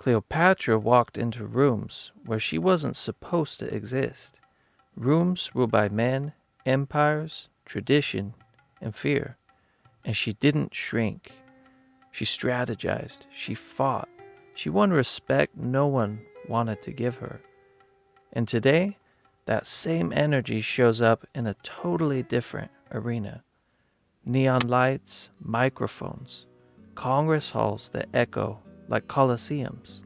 Cleopatra walked into rooms where she wasn't supposed to exist. Rooms ruled by men, empires, tradition, and fear. And she didn't shrink. She strategized. She fought. She won respect no one wanted to give her. And today, that same energy shows up in a totally different arena. Neon lights, microphones, Congress halls that echo like coliseums.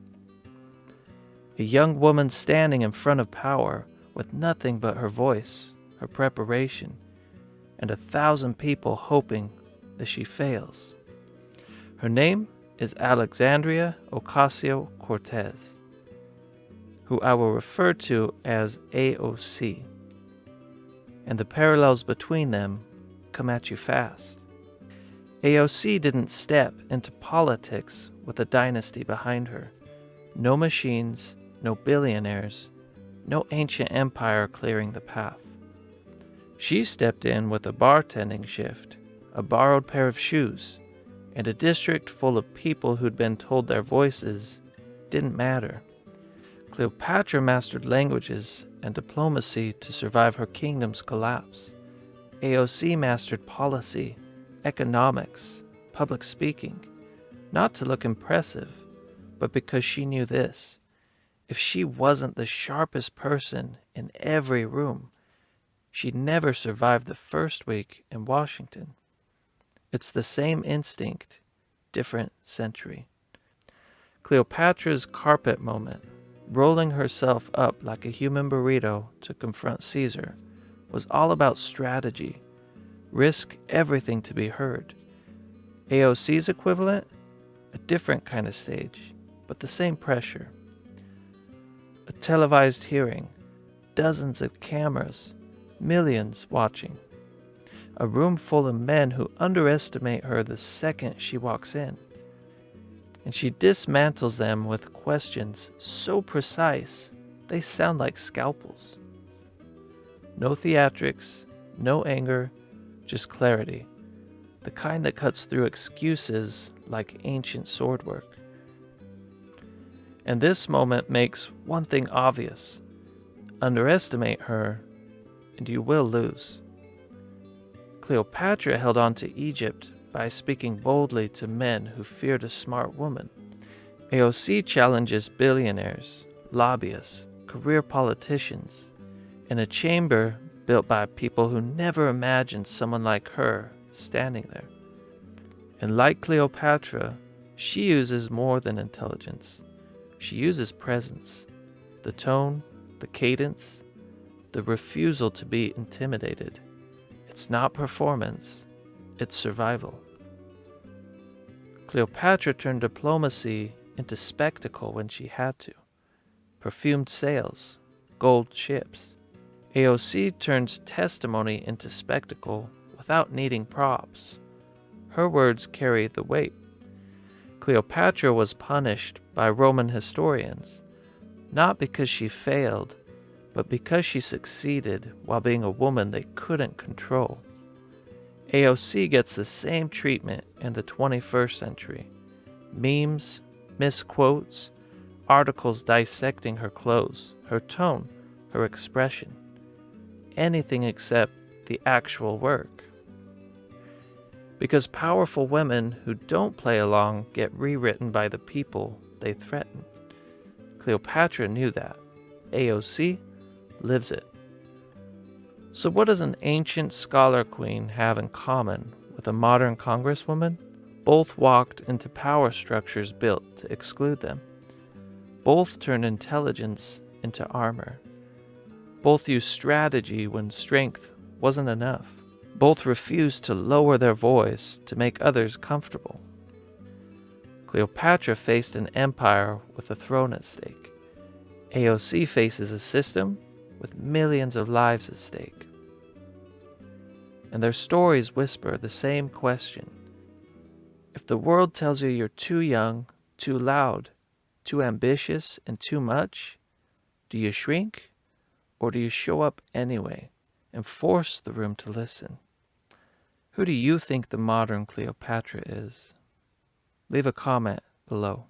A young woman standing in front of power with nothing but her voice, her preparation, and 1,000 people hoping that she fails. Her name is Alexandria Ocasio-Cortez, who I will refer to as AOC, and the parallels between them come at you fast. AOC didn't step into politics with a dynasty behind her. No machines, no billionaires, no ancient empire clearing the path. She stepped in with a bartending shift, a borrowed pair of shoes, and a district full of people who'd been told their voices didn't matter. Cleopatra mastered languages and diplomacy to survive her kingdom's collapse. AOC mastered policy, economics, public speaking, not to look impressive, but because she knew this: if she wasn't the sharpest person in every room, she'd never survive the first week in Washington. It's the same instinct, different century. Cleopatra's carpet moment, rolling herself up like a human burrito to confront Caesar, was all about strategy. Risk everything to be heard. AOC's equivalent? A different kind of stage, but the same pressure. A televised hearing, dozens of cameras, millions watching. A room full of men who underestimate her the second she walks in. And she dismantles them with questions so precise they sound like scalpels. No theatrics, no anger, just clarity. The kind that cuts through excuses like ancient swordwork. And this moment makes one thing obvious: underestimate her, and you will lose. Cleopatra held on to Egypt by speaking boldly to men who feared a smart woman. AOC challenges billionaires, lobbyists, career politicians, in a chamber built by people who never imagined someone like her standing there. And like Cleopatra, she uses more than intelligence. She uses presence, the tone, the cadence, the refusal to be intimidated. It's not performance, it's survival. Cleopatra turned diplomacy into spectacle when she had to. Perfumed sails, gold ships. AOC turns testimony into spectacle without needing props. Her words carry the weight. Cleopatra was punished by Roman historians, not because she failed, but because she succeeded while being a woman they couldn't control. AOC gets the same treatment in the 21st century. Memes, misquotes, articles dissecting her clothes, her tone, her expression. Anything except the actual work. Because powerful women who don't play along get rewritten by the people they threaten. Cleopatra knew that. AOC lives it. So what does an ancient scholar queen have in common with a modern congresswoman? Both walked into power structures built to exclude them. Both turned intelligence into armor. Both used strategy when strength wasn't enough. Both refused to lower their voice to make others comfortable. Cleopatra faced an empire with a throne at stake. AOC faces a system with millions of lives at stake. And their stories whisper the same question. If the world tells you you're too young, too loud, too ambitious, and too much, do you shrink, or do you show up anyway and force the room to listen? Who do you think the modern Cleopatra is? Leave a comment below.